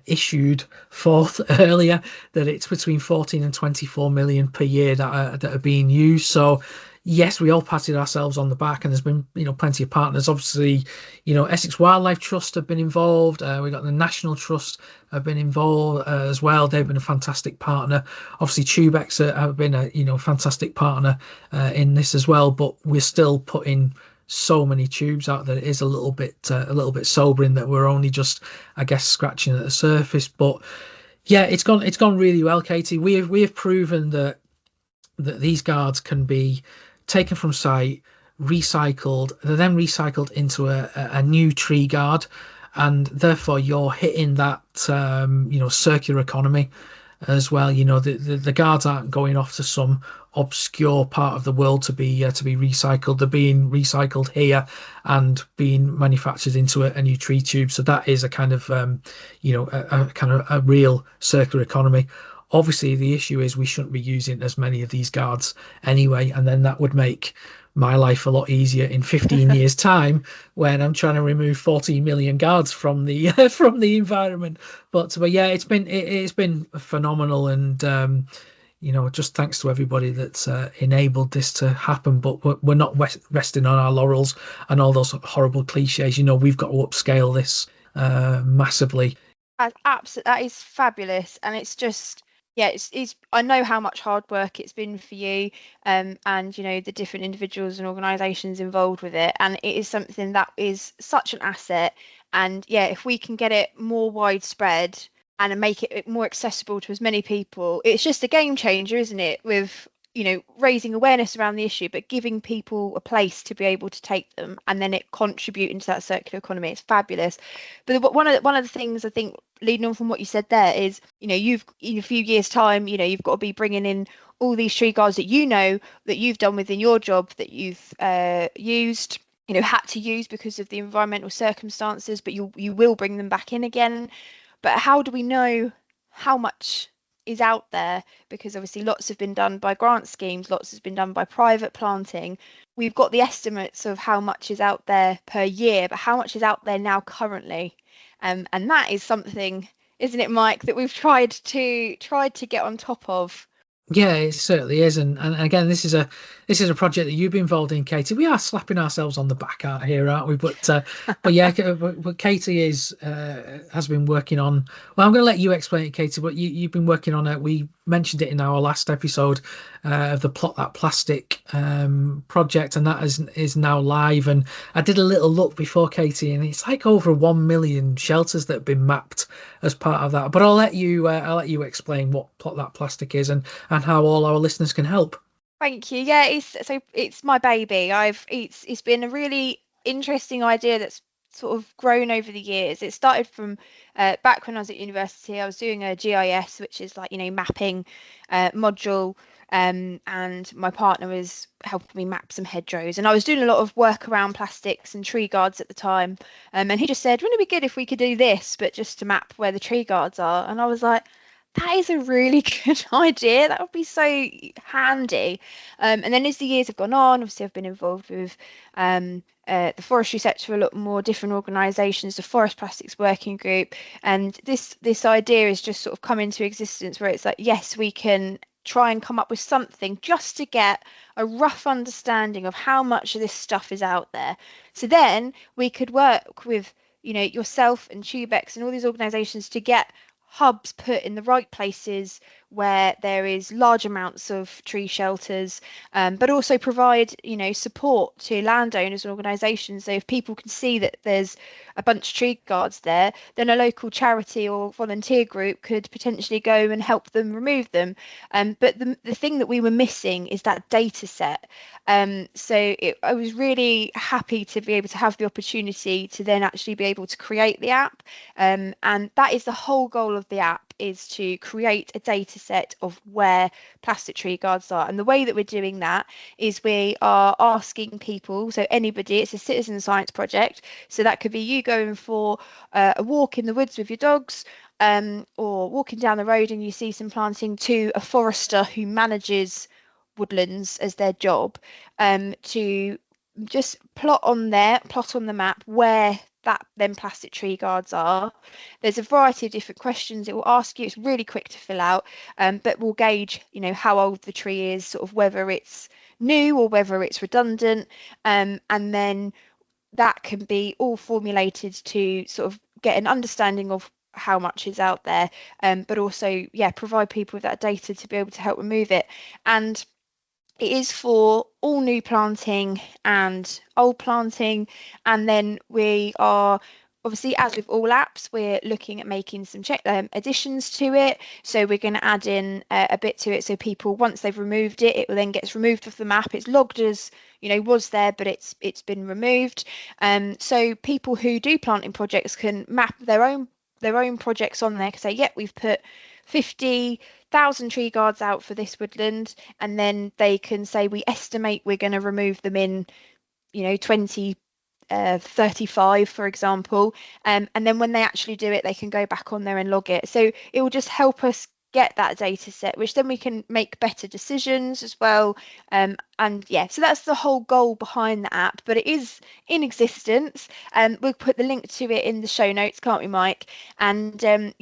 issued forth earlier, that it's between 14 and 24 million per year that are being used. So yes, we all patted ourselves on the back, and there's been plenty of partners. Obviously, Essex Wildlife Trust have been involved. We got the National Trust have been involved as well. They've been a fantastic partner. Obviously, Tubex have been a fantastic partner in this as well. But we're still putting so many tubes out that it is a little bit sobering that we're only just, I guess, scratching at the surface. But yeah, it's gone really well, Katie. We have proven that these guards can be taken from site, recycled. They're then recycled into a new tree guard, and therefore you're hitting that circular economy as well. The guards aren't going off to some obscure part of the world to be recycled. They're being recycled here and being manufactured into a new tree tube. So that is a kind of a real circular economy. Obviously, the issue is we shouldn't be using as many of these guards anyway, and then that would make my life a lot easier in 15 years' time when I'm trying to remove 14 million guards from the environment. But yeah, it's been phenomenal, and just thanks to everybody that's enabled this to happen. But we're not resting on our laurels and all those horrible cliches. We've got to upscale this massively. That is fabulous, and it's just. Yeah, it's. I know how much hard work it's been for you, and the different individuals and organisations involved with it, and it is something that is such an asset. And yeah, if we can get it more widespread and make it more accessible to as many people, it's just a game changer, isn't it? With raising awareness around the issue, but giving people a place to be able to take them, and then it contributing to that circular economy. It's fabulous. But one of the things I think, leading on from what you said there, is you've in a few years' time, you've got to be bringing in all these tree guards that that you've done within your job, that you've used, had to use because of the environmental circumstances, but you will bring them back in again. But how do we know how much is out there? Because obviously lots have been done by grant schemes, lots has been done by private planting. We've got the estimates of how much is out there per year, but how much is out there now currently? And that is something, isn't it, Mike, that we've tried to get on top of. Yeah, it certainly is, and again, this is a project that you've been involved in, Katie. We are slapping ourselves on the back out here, aren't we? But yeah, but Katie is has been working on. Well, I'm going to let you explain it, Katie. But you've been working on it. We mentioned it in our last episode of the Plot That Plastic project, and that is now live. And I did a little look before, Katie, and it's like over 1 million shelters that have been mapped as part of that. But I'll let you explain what Plot That Plastic is and how all our listeners can help. Thank you. Yeah, it's my baby. It's been a really interesting idea that's sort of grown over the years. It started from back when I was at university. I was doing a GIS, which is like, mapping module, and my partner was helping me map some hedgerows, and I was doing a lot of work around plastics and tree guards at the time, and he just said, wouldn't it be good if we could do this, but just to map where the tree guards are? And I was like, that is a really good idea. That would be so handy. And then as the years have gone on, obviously I've been involved with the forestry sector, a lot more different organisations, the Forest Plastics Working Group, and this idea has just sort of come into existence where it's like, yes, we can try and come up with something just to get a rough understanding of how much of this stuff is out there. So then we could work with, yourself and Tubex and all these organisations to get hubs put in the right places where there is large amounts of tree shelters, but also provide support to landowners and organisations. So if people can see that there's a bunch of tree guards there, then a local charity or volunteer group could potentially go and help them remove them. But the thing that we were missing is that data set. I was really happy to be able to have the opportunity to then actually be able to create the app, and that is the whole goal of the app, is to create a data set of where plastic tree guards are. And the way that we're doing that is we are asking people, so anybody, it's a citizen science project, so that could be you going for a walk in the woods with your dogs, or walking down the road and you see some planting, to a forester who manages woodlands as their job, to just plot on the map where them plastic tree guards are. There's a variety of different questions it will ask you. It's really quick to fill out, but we'll gauge how old the tree is, sort of whether it's new or whether it's redundant, and then that can be all formulated to sort of get an understanding of how much is out there, but also provide people with that data to be able to help remove it. And it is for all new planting and old planting. And then we are, obviously, as with all apps, we're looking at making some additions to it. So we're going to add in a bit to it, so people, once they've removed it, it will then gets removed off the map. It's logged as was there, but it's been removed. So people who do planting projects can map their own projects on there, can say, yep, we've put 50,000 tree guards out for this woodland, and then they can say, we estimate we're going to remove them in 2035, for example, and then when they actually do it, they can go back on there and log it. So it will just help us get that data set, which then we can make better decisions as well. So that's the whole goal behind the app, but it is in existence, and we'll put the link to it in the show notes, can't we, Mike? And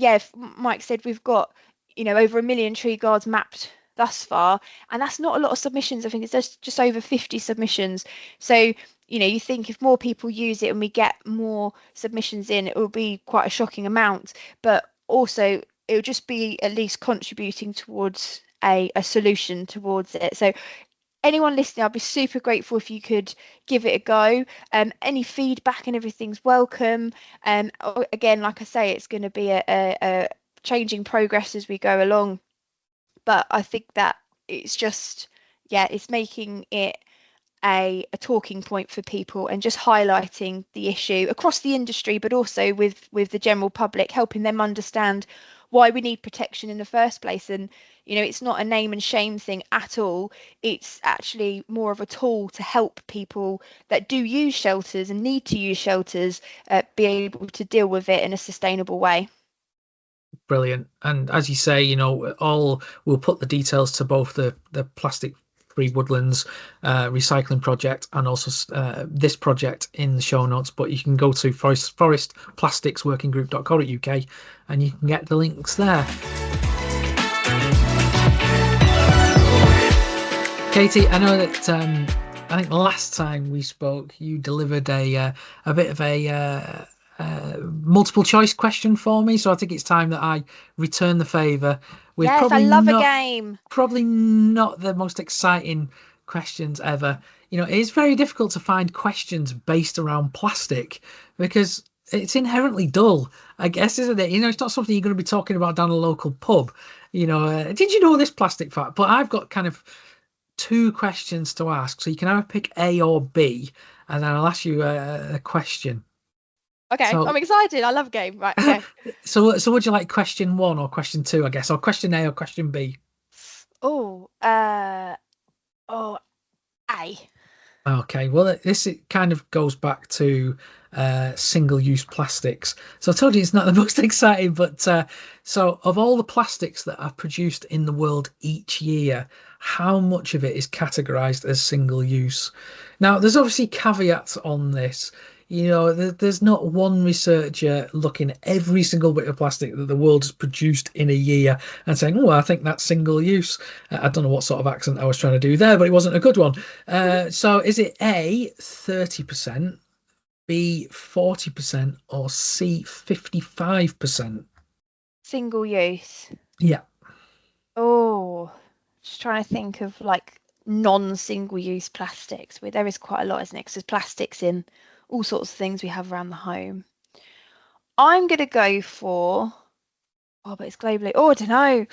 Mike said we've got over 1 million tree guards mapped thus far, and that's not a lot of submissions. I think it's just over 50 submissions. So you think if more people use it and we get more submissions in, it will be quite a shocking amount, but also it will just be at least contributing towards a solution towards it. So anyone listening, I'd be super grateful if you could give it a go. Any feedback and everything's welcome. Again, like I say, it's going to be a changing progress as we go along, but I think that it's just it's making it a talking point for people and just highlighting the issue across the industry, but also with the general public, helping them understand why we need protection in the first place. And it's not a name and shame thing at all. It's actually more of a tool to help people that do use shelters and need to use shelters be able to deal with it in a sustainable way. Brilliant. And as you say, we'll put the details to both the plastic free woodlands recycling project and also this project in the show notes, but you can go to forestplasticsworkinggroup.co.uk and you can get the links there. Katie, I know that I think last time we spoke, you delivered a bit of a multiple choice question for me. So I think it's time that I return the favour with Yes, I love a game. probably not the most exciting questions ever. You know, it's very difficult to find questions based around plastic because it's inherently dull, I guess, isn't it? You know, it's not something you're going to be talking about down a local pub. You know, did you know this plastic fact? But I've got kind of two questions to ask, so you can either pick A or B, and then I'll ask you a question. Okay, So, I'm excited. I love a game. Right, okay. so would you like question 1 or question 2, I guess, or question A or question B? Oh, A. Okay, well, it kind of goes back to single-use plastics. So I told you it's not the most exciting, but so of all the plastics that are produced in the world each year, how much of it is categorized as single-use? Now, there's obviously caveats on this. You know, there's not one researcher looking at every single bit of plastic that the world has produced in a year and saying, oh, I think that's single use. I don't know what sort of accent I was trying to do there, but it wasn't a good one. So is it A, 30%, B, 40%, or C, 55%? Single use. Yeah. Oh, just trying to think of like non-single use plastics. There is quite a lot, isn't it? 'Cause there's plastics in all sorts of things we have around the home. I'm going to go for, but it's globally. Oh, I don't know.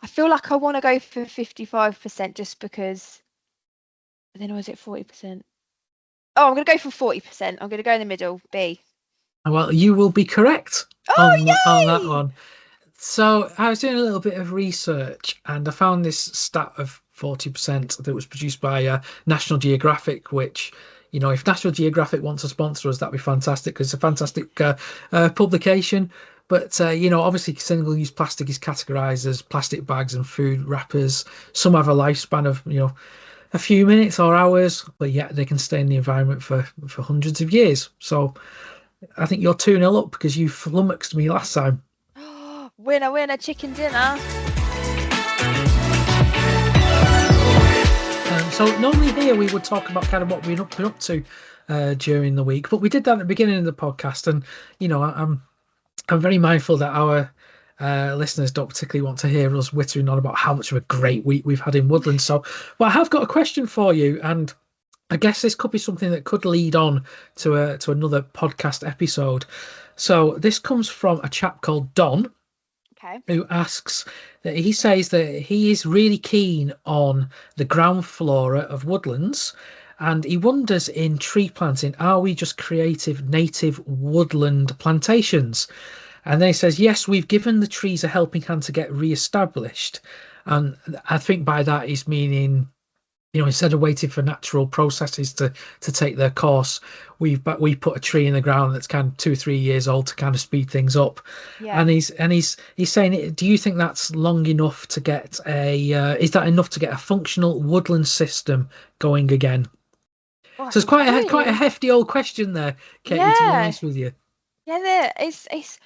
I feel like I want to go for 55% just because, but then was it 40%? Oh, I'm going to go for 40%. I'm going to go in the middle, B. Well, you will be correct on that one. So I was doing a little bit of research and I found this stat of 40% that was produced by National Geographic, which, you know, if National Geographic wants to sponsor us, that'd be fantastic because it's a fantastic publication. But, you know, obviously single-use plastic is categorized as plastic bags and food wrappers. Some have a lifespan of, you know, a few minutes or hours, but yet they can stay in the environment for hundreds of years. So I think you're 2-0 up because you flummoxed me last time. Winner, winner, chicken dinner. So normally here we would talk about kind of what we've been up to during the week, but we did that at the beginning of the podcast, and you know I'm very mindful that our listeners don't particularly want to hear us whittering on about how much of a great week we've had in woodland. So, well, I have got a question for you, and I guess this could be something that could lead on to another podcast episode. So this comes from a chap called Don. Okay. Who asks that he says that he is really keen on the ground flora of woodlands, and he wonders in tree planting, are we just creative native woodland plantations? And then he says, yes, we've given the trees a helping hand to get re-established. And I think by that he's meaning, you know, instead of waiting for natural processes to take their course, we put a tree in the ground that's kind of 2 or 3 years old to kind of speed things up. Yeah. And he's saying, do you think that's long enough to get is that enough to get a functional woodland system going again? Oh, so it's quite a hefty old question there, Katie, to be honest with you. Yeah, it's.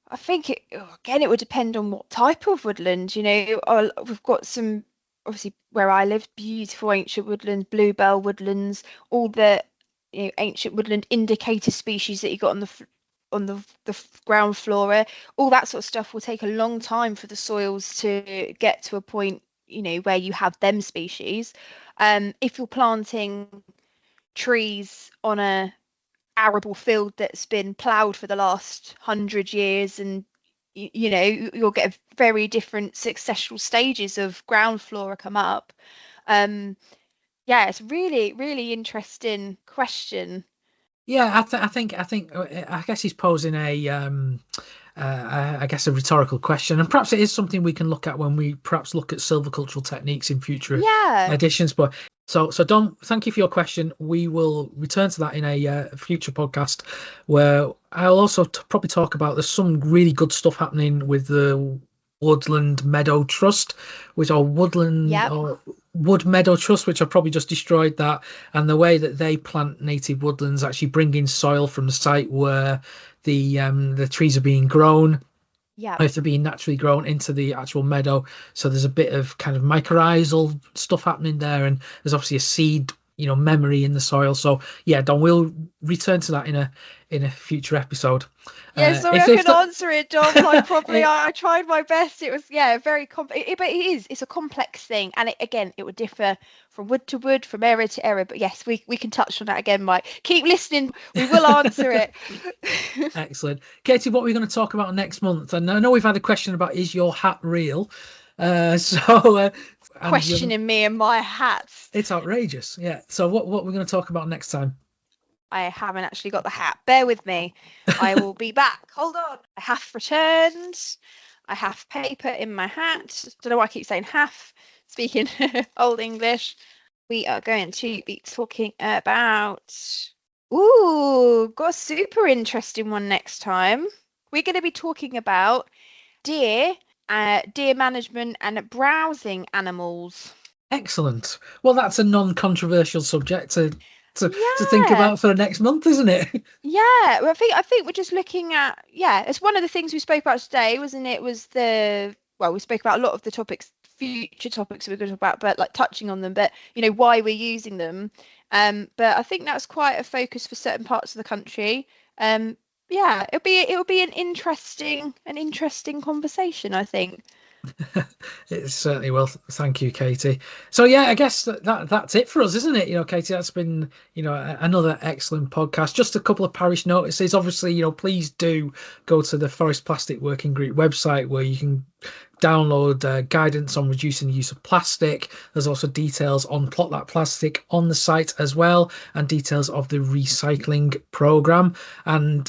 I think it would depend on what type of woodland. You know, we've got some. Obviously, where I live, beautiful ancient woodlands, bluebell woodlands, all the ancient woodland indicator species that you got on the ground flora, all that sort of stuff will take a long time for the soils to get to a point, you know, where you have them species. If you're planting trees on a arable field that's been ploughed for the last 100 years and you know, you'll get very different successional stages of ground flora come up. Yeah, it's really, really interesting question. Yeah, I guess he's posing I guess a rhetorical question, and perhaps it is something we can look at when we perhaps look at silvicultural techniques in future editions. But so Don, thank you for your question. We will return to that in a future podcast where I'll also probably talk about there's some really good stuff happening with the Woodland Meadow Trust, which are or Wood Meadow Trust, which have probably just destroyed that, and the way that they plant native woodlands, actually bring in soil from the site where the trees are being grown. Yeah. if they're being naturally grown into the actual meadow. So there's a bit of kind of mycorrhizal stuff happening there, and there's obviously a seed, memory in the soil. So yeah, Don, we'll return to that in a future episode. Yeah, sorry, I couldn't answer it, Dom. Like, probably I tried my best. It was, very but it's a complex thing, and it would differ from wood to wood, from area to area. But yes, we can touch on that again, Mike. Keep listening, we will answer it. Excellent. Katie, what are we going to talk about next month? And I know we've had a question about, is your hat real? Questioning me and my hats. It's outrageous. Yeah. So what we're going to talk about next time? I haven't actually got the hat. Bear with me. I will be back. Hold on. I have returned. I have paper in my hat. Don't know why I keep saying half. Speaking Old English. We are going to be talking about... got a super interesting one next time. We're going to be talking about deer management and browsing animals. Excellent. Well, that's a non-controversial subject to think about for the next month, isn't it? Yeah, well, I think we're just looking at, it's one of the things we spoke about today, wasn't it? We spoke about a lot of the future topics we're going to talk about, but like touching on them, but why we're using them. But I think that's quite a focus for certain parts of the country. It'll be an interesting conversation, I think. It certainly will. Thank you, Katie. So yeah, I guess that's it for us, isn't it? Katie, that's been another excellent podcast. Just a couple of parish notices. Obviously, please do go to the Forest Plastic Working Group website, where you can download guidance on reducing the use of plastic. There's also details on Plot That Plastic on the site as well, and details of the recycling program. And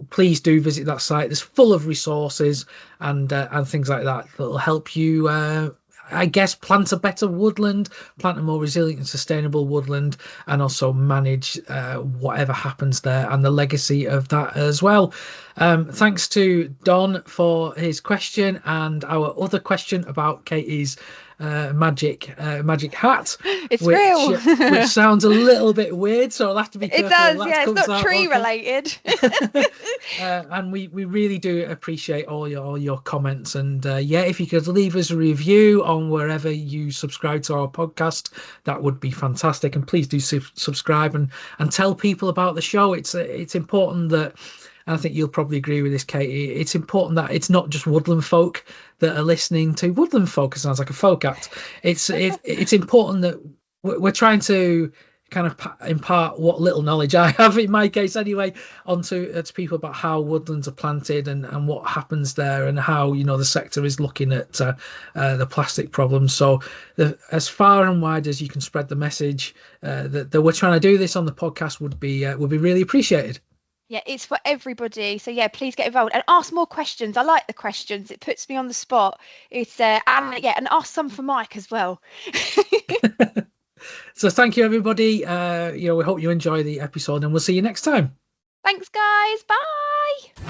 please do visit that site. It's full of resources and things like that will help you, I guess, plant a better woodland, plant a more resilient and sustainable woodland, and also manage whatever happens there and the legacy of that as well. Thanks to Don for his question and our other question about Katie's magic hat. It's real. Which sounds a little bit weird, so I'll have to be careful. It does, it's not tree related. And we really do appreciate all your comments, and if you could leave us a review on wherever you subscribe to our podcast, that would be fantastic. And please do subscribe and tell people about the show. It's important that, and I think you'll probably agree with this, Katie, it's important that it's not just woodland folk that are listening to woodland folk. It sounds like a folk act. It's important that we're trying to kind of impart what little knowledge I have, in my case anyway, onto people about how woodlands are planted and what happens there, and how the sector is looking at the plastic problem. So as far and wide as you can spread the message that we're trying to do this on the podcast would be really appreciated. Yeah, it's for everybody. So please get involved and ask more questions. I like the questions. It puts me on the spot. It's and ask some for Mike as well. So thank you, everybody. We hope you enjoy the episode, and we'll see you next time. Thanks, guys. Bye.